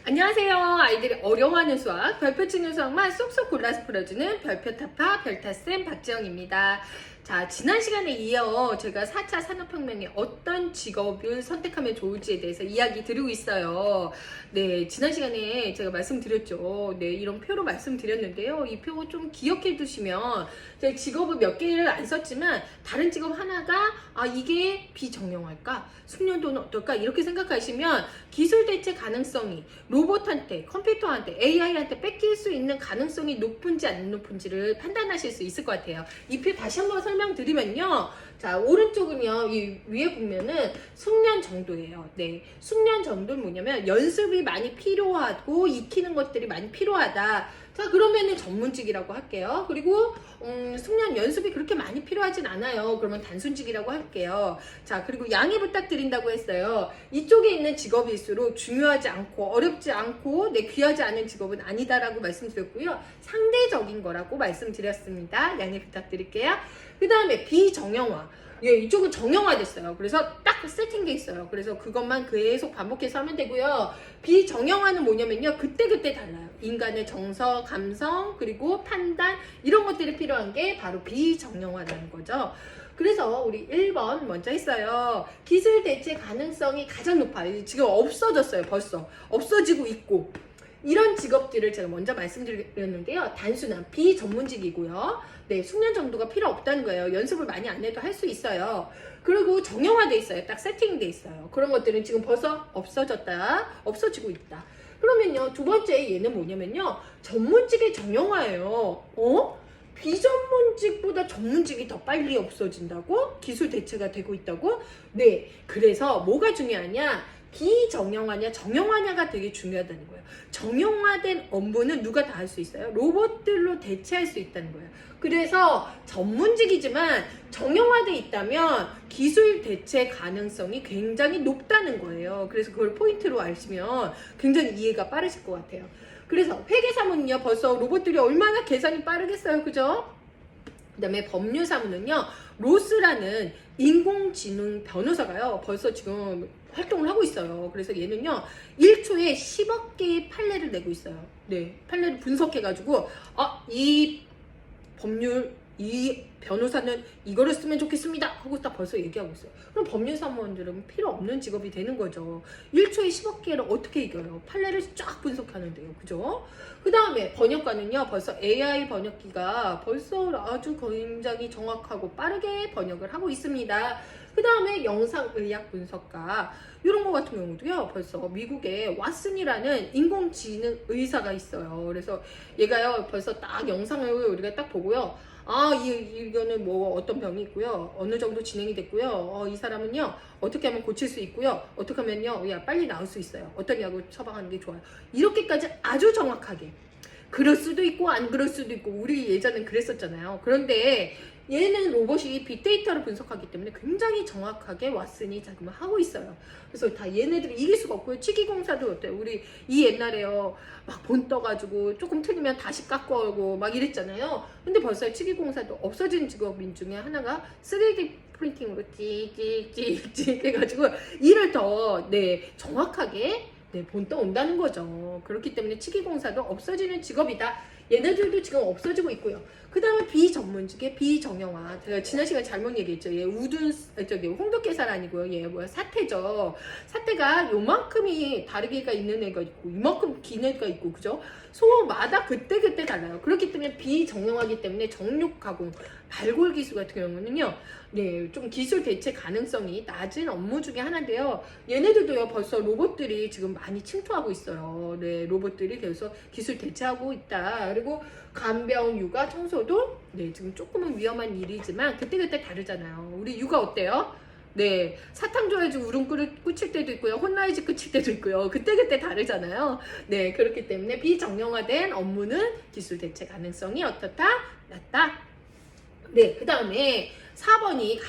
안녕하세요. 아이들이 어려워하는 수학, 별표 찍는 수학만 쏙쏙 골라서 풀어주는 별표타파 별타쌤 박지영입니다. 자, 지난 시간에 이어 제가 4차 산업혁명에 어떤 직업을 선택하면 좋을지에 대해서 이야기 드리고 있어요. 네, 지난 시간에 제가 말씀드렸죠. 네, 이런 표로 말씀드렸는데요. 이 표 좀 기억해 두시면 제가 직업을 몇 개를 안 썼지만 다른 직업 하나가 이게 비정형할까? 숙련도는 어떨까? 이렇게 생각하시면 기술 대체 가능성이 로봇한테, 컴퓨터한테, AI한테 뺏길 수 있는 가능성이 높은지 안 높은지를 판단하실 수 있을 것 같아요. 이 표 다시 한번 설명드리면요. 자, 오른쪽은요, 이 위에 보면은 숙련 정도예요. 네. 숙련 정도는 뭐냐면 연습이 많이 필요하고 익히는 것들이 많이 필요하다. 자, 그러면은 전문직이라고 할게요. 그리고 숙련 연습이 그렇게 많이 필요하진 않아요. 그러면 단순직이라고 할게요. 자, 그리고 양해 부탁드린다고 했어요. 이쪽에 있는 직업일수록 중요하지 않고 어렵지 않고 귀하지 않은 직업은 아니다라고 말씀드렸고요. 상대적인 거라고 말씀드렸습니다. 양해 부탁드릴게요. 그 다음에 비정형화. 예, 이쪽은 정형화됐어요. 그래서 딱 세팅돼 있어요. 그래서 그것만 계속 반복해서 하면 되고요. 비정형화는 뭐냐면요. 그때그때 달라요. 인간의 정서, 감성, 그리고 판단 이런 것들이 필요한 게 바로 비정형화라는 거죠. 그래서 우리 1번 먼저 했어요. 기술 대체 가능성이 가장 높아요. 지금 없어졌어요. 벌써 없어지고 있고 이런 직업들을 제가 먼저 말씀드렸는데요. 단순한 비전문직이고요. 네, 숙련 정도가 필요 없다는 거예요. 연습을 많이 안 해도 할 수 있어요. 그리고 정형화돼 있어요. 딱 세팅돼 있어요. 그런 것들은 지금 벌써 없어지고 있다. 그러면요, 두 번째 얘는 뭐냐면요, 전문직의 정형화예요. 비전문직보다 전문직이 더 빨리 없어진다고? 기술 대체가 되고 있다고? 네, 그래서 뭐가 중요하냐? 비정형화냐 정형화냐가 되게 중요하다는 거예요. 정형화된 업무는 누가 다 할 수 있어요? 로봇들로 대체할 수 있다는 거예요. 그래서 전문직이지만 정형화돼 있다면 기술 대체 가능성이 굉장히 높다는 거예요. 그래서 그걸 포인트로 아시면 굉장히 이해가 빠르실 것 같아요. 그래서 회계사무는요, 벌써 로봇들이 얼마나 계산이 빠르겠어요, 그죠? 그 다음에 법률사무는요, 로스라는 인공지능 변호사가요, 벌써 지금 활동을 하고 있어요. 그래서 얘는요, 1초에 10억 개의 판례를 내고 있어요. 네, 판례를 분석해가지고, 이 변호사는 이거를 쓰면 좋겠습니다 하고 딱 벌써 얘기하고 있어요. 그럼 법률사무원들은 필요 없는 직업이 되는 거죠. 1초에 10억 개를 어떻게 이겨요? 판례를 쫙 분석하는데요. 그죠? 그 다음에 번역가는요, 벌써 AI 번역기가 벌써 아주 굉장히 정확하고 빠르게 번역을 하고 있습니다. 그 다음에 영상의학 분석가 이런 거 같은 경우도요, 벌써 미국에 왓슨이라는 인공지능 의사가 있어요. 그래서 얘가요, 벌써 딱 영상을 우리가 딱 보고요, 이거는 뭐 어떤 병이 있고요, 어느 정도 진행이 됐고요, 이 사람은요 어떻게 하면 고칠 수 있고요, 어떻게 하면요 빨리 나을 수 있어요, 어떤 약을 처방하는 게 좋아요, 이렇게까지 아주 정확하게, 그럴 수도 있고 안 그럴 수도 있고, 우리 예전엔 그랬었잖아요. 그런데 얘는 로봇이 빅데이터를 분석하기 때문에 굉장히 정확하게 왓슨이 자금을 하고 있어요. 그래서 다 얘네들이 이길 수가 없고요. 치기공사도 어때요? 우리 이 옛날에요, 막 본 떠가지고 조금 틀리면 다시 깎고 오고 막 이랬잖아요. 근데 벌써 치기공사도 없어진 직업인 중에 하나가 3D 프린팅으로 찍찍찍찍 해가지고 일을 더 정확하게 본떠 온다는 거죠. 그렇기 때문에 치기공사도 없어지는 직업이다. 얘네들도 지금 없어지고 있고요. 그 다음에 비전문직의 비정형화. 제가 지난 시간에 잘못 얘기했죠. 얘 홍두깨살 아니고요. 얘 사태죠. 사태가 요만큼이 다르게가 있는 애가 있고, 이만큼 긴 애가 있고, 그죠? 소마다 그때그때 달라요. 그렇기 때문에 비정형화기 때문에 정육 가공, 발골 기술 같은 경우는요, 좀 기술 대체 가능성이 낮은 업무 중에 하나인데요. 얘네들도요, 벌써 로봇들이 지금 많이 침투하고 있어요. 로봇들이 계속 기술 대체하고 있다. 그리고 간병, 육아, 청소도 지금 조금은 위험한 일이지만 그때그때 다르잖아요. 우리 육아 어때요? 사탕 줘야지 울음 꾸칠 때도 있고요, 혼나야지 꾸칠 때도 있고요. 그때그때 다르잖아요. 그렇기 때문에 비정형화된 업무는 기술 대체 가능성이 어떻다? 낮다. 그 다음에 4번이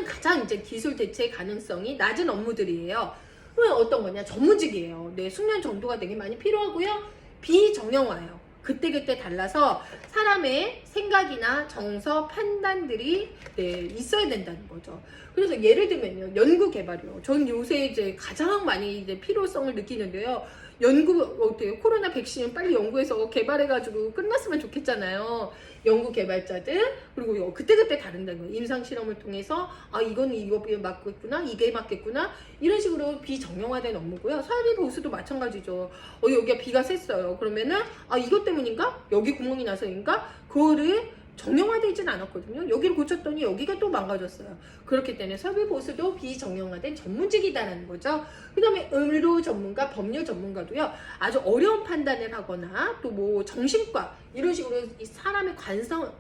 가장 이제 기술 대체 가능성이 낮은 업무들이에요. 왜 어떤 거냐? 전문직이에요. 숙련 정도가 되게 많이 필요하고요. 비정형화예요. 그때그때 달라서 사람의 생각이나 정서, 판단들이 있어야 된다는 거죠. 그래서 예를 들면요, 연구 개발이요. 전 요새 이제 가장 많이 필요성을 느끼는데요. 연구 어때요? 코로나 백신 빨리 연구해서 개발해가지고 끝났으면 좋겠잖아요. 연구 개발자들 그리고 그때그때 다른다는 거예요. 임상 실험을 통해서 아 이거는 이거 맞겠구나 이게 맞겠구나 이런 식으로 비정형화된 업무고요. 설비 보수도 마찬가지죠. 여기가 비가 샜어요. 그러면은 아 이것 때문인가? 여기 구멍이 나서인가? 그거를 정형화되진 않았거든요. 여기를 고쳤더니 여기가 또 망가졌어요. 그렇기 때문에 설비 보수도 비정형화된 전문직이다라는 거죠. 그 다음에 의료 전문가, 법률 전문가도요. 아주 어려운 판단을 하거나 또 뭐 정신과 이런 식으로 이 사람의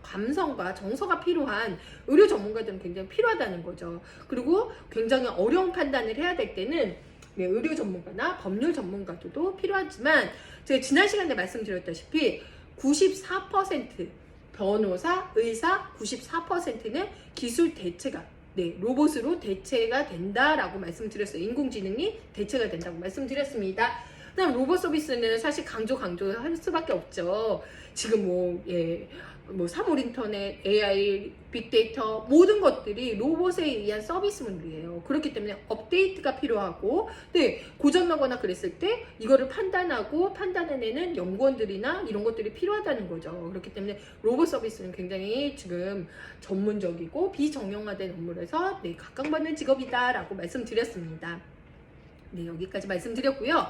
감성과 정서가 필요한 의료 전문가들은 굉장히 필요하다는 거죠. 그리고 굉장히 어려운 판단을 해야 될 때는 네, 의료 전문가나 법률 전문가도 필요하지만 제가 지난 시간에 말씀드렸다시피 94% 변호사, 의사 94%는 기술 대체가 네, 로봇으로 대체가 된다라고 말씀드렸어요. 인공지능이 대체가 된다고 말씀드렸습니다. 그다음 로봇 서비스는 사실 강조할 수밖에 없죠. 지금 뭐 사물 인터넷, AI, 빅데이터 모든 것들이 로봇에 의한 서비스물이에요. 그렇기 때문에 업데이트가 필요하고 네, 고장나거나 그랬을 때 이거를 판단해내는 연구원들이나 이런 것들이 필요하다는 거죠. 그렇기 때문에 로봇 서비스는 굉장히 지금 전문적이고 비정형화된 업무라서 네, 각광받는 직업이다라고 말씀드렸습니다. 네, 여기까지 말씀드렸고요.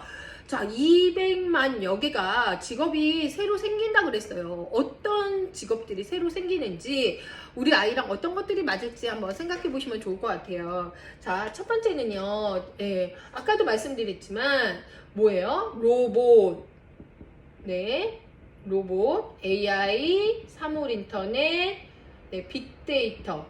자, 200만여 개가 직업이 새로 생긴다 그랬어요. 어떤 직업들이 새로 생기는지 우리 아이랑 어떤 것들이 맞을지 한번 생각해 보시면 좋을 것 같아요. 자, 첫 번째는요. 아까도 말씀드렸지만 뭐예요? 로봇. 네. 로봇, AI, 사물 인터넷, 네, 빅데이터.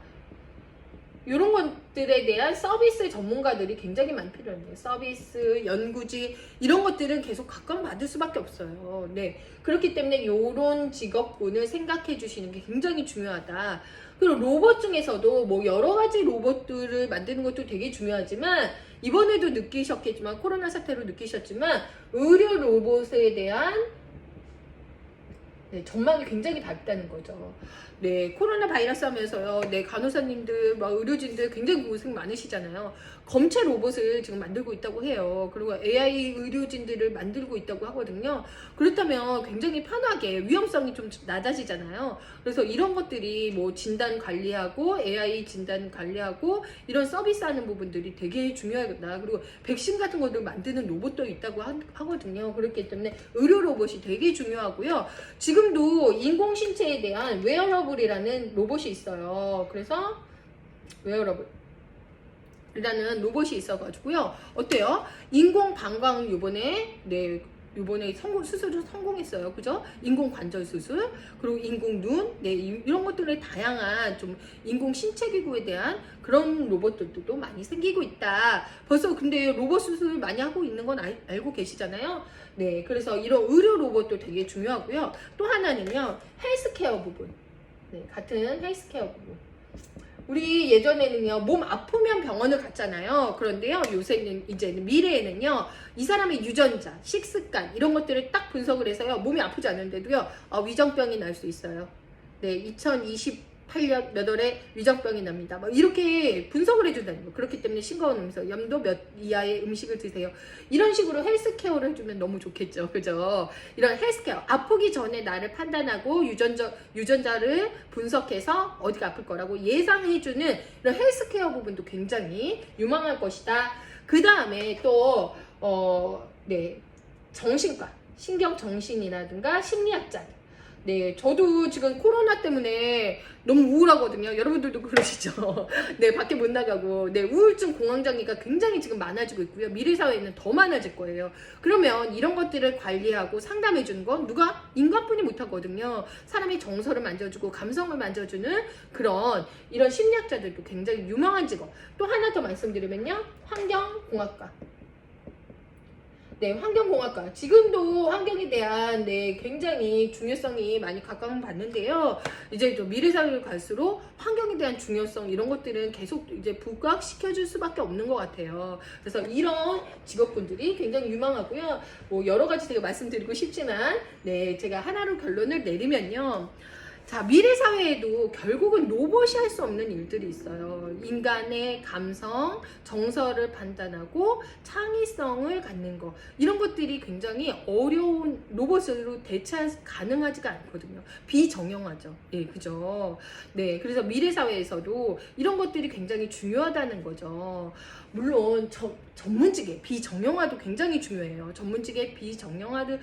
이런 것들에 대한 서비스 전문가들이 굉장히 많이 필요해요. 서비스, 연구지 이런 것들은 계속 각광받을 수밖에 없어요. 네, 그렇기 때문에 이런 직업군을 생각해 주시는 게 굉장히 중요하다. 그리고 로봇 중에서도 뭐 여러 가지 로봇들을 만드는 것도 되게 중요하지만 이번에도 느끼셨겠지만 코로나 사태로 느끼셨지만 의료 로봇에 대한 네, 전망이 굉장히 밝다는 거죠. 네, 코로나 바이러스 하면서요, 네, 간호사님들, 의료진들 굉장히 고생 많으시잖아요. 검체 로봇을 지금 만들고 있다고 해요. 그리고 AI 의료진들을 만들고 있다고 하거든요. 그렇다면 굉장히 편하게 위험성이 좀 낮아지잖아요. 그래서 이런 것들이 뭐 진단 관리하고 AI 진단 관리하고 이런 서비스 하는 부분들이 되게 중요하겠다. 그리고 백신 같은 것들 만드는 로봇도 있다고 하거든요. 그렇기 때문에 의료 로봇이 되게 중요하고요. 지금도 인공신체에 대한 웨어러블이라는 로봇이 있어요. 그래서 웨어러블이라는 로봇이 있어가지고요. 어때요? 인공 방광 요번에 수술을 성공했어요. 그죠? 인공 관절 수술, 그리고 인공 눈, 네, 이런 것들의 다양한 좀 인공 신체 기구에 대한 그런 로봇들도 많이 생기고 있다. 벌써 근데 로봇 수술 많이 하고 있는 건 알고 계시잖아요. 네, 그래서 이런 의료 로봇도 되게 중요하고요. 또 하나는요, 헬스케어 부분. 네, 같은 헬스케어 부분. 우리 예전에는요, 몸 아프면 병원을 갔잖아요. 그런데요, 이제는 미래에는요, 이 사람의 유전자, 식습관, 이런 것들을 딱 분석을 해서요, 몸이 아프지 않은데도요, 위정병이 날 수 있어요. 네, 2028년 몇 월에 위정병이 납니다. 이렇게 분석을 해준다는 거예요. 그렇기 때문에 싱거운 음식, 염도 몇 이하의 음식을 드세요. 이런 식으로 헬스케어를 해주면 너무 좋겠죠. 그죠? 이런 헬스케어, 아프기 전에 나를 판단하고 유전자를 분석해서 어디가 아플 거라고 예상해주는 이런 헬스케어 부분도 굉장히 유망할 것이다. 그 다음에 또, 정신과, 신경정신이라든가 심리학자. 네, 저도 지금 코로나 때문에 너무 우울하거든요. 여러분들도 그러시죠? 네, 밖에 못 나가고, 네, 우울증 공황장애가 굉장히 지금 많아지고 있고요. 미래 사회에는 더 많아질 거예요. 그러면 이런 것들을 관리하고 상담해 주는 건 누가? 인간뿐이 못 하거든요. 사람의 정서를 만져주고 감성을 만져주는 이런 심리학자들도 굉장히 유명한 직업. 또 하나 더 말씀드리면요, 환경공학과. 네, 환경공학과. 지금도 환경에 대한 굉장히 중요성이 많이 각광받는데요. 이제 또 미래사회를 갈수록 환경에 대한 중요성 이런 것들은 계속 이제 부각시켜줄 수밖에 없는 것 같아요. 그래서 이런 직업군들이 굉장히 유망하고요. 뭐 여러 가지 제가 말씀드리고 싶지만, 네, 제가 하나로 결론을 내리면요. 자, 미래 사회에도 결국은 로봇이 할 수 없는 일들이 있어요. 인간의 감성, 정서를 판단하고 창의성을 갖는 거. 이런 것들이 굉장히 어려운 로봇으로 대체 가능하지가 않거든요. 비정형화죠. 예, 그죠. 네, 그래서 미래 사회에서도 이런 것들이 굉장히 중요하다는 거죠. 물론 전문직의 비정형화도 굉장히 중요해요. 전문직의 비정형화도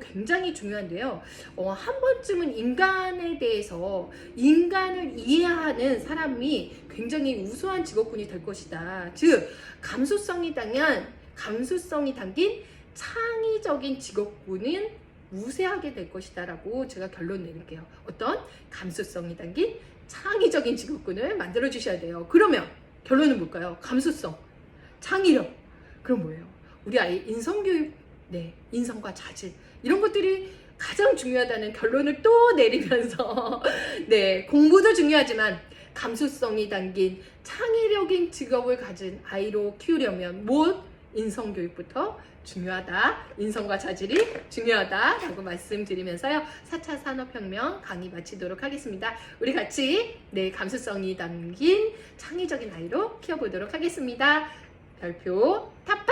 굉장히 중요한데요. 한 번쯤은 인간에 대해서 인간을 이해하는 사람이 굉장히 우수한 직업군이 될 것이다. 즉 감수성이 담긴 창의적인 직업군은 우세하게 될 것이다 라고 제가 결론 내릴게요. 어떤 감수성이 담긴 창의적인 직업군을 만들어 주셔야 돼요. 그러면 결론은 뭘까요? 감수성, 창의력. 그럼 뭐예요? 우리 아이 인성교육, 네, 인성과 자질, 이런 것들이 가장 중요하다는 결론을 또 내리면서 네, 공부도 중요하지만 감수성이 담긴 창의력인 직업을 가진 아이로 키우려면 인성교육부터 중요하다, 인성과 자질이 중요하다라고 말씀드리면서요, 4차 산업혁명 강의 마치도록 하겠습니다. 우리 같이 네, 감수성이 담긴 창의적인 아이로 키워보도록 하겠습니다. 별표 탑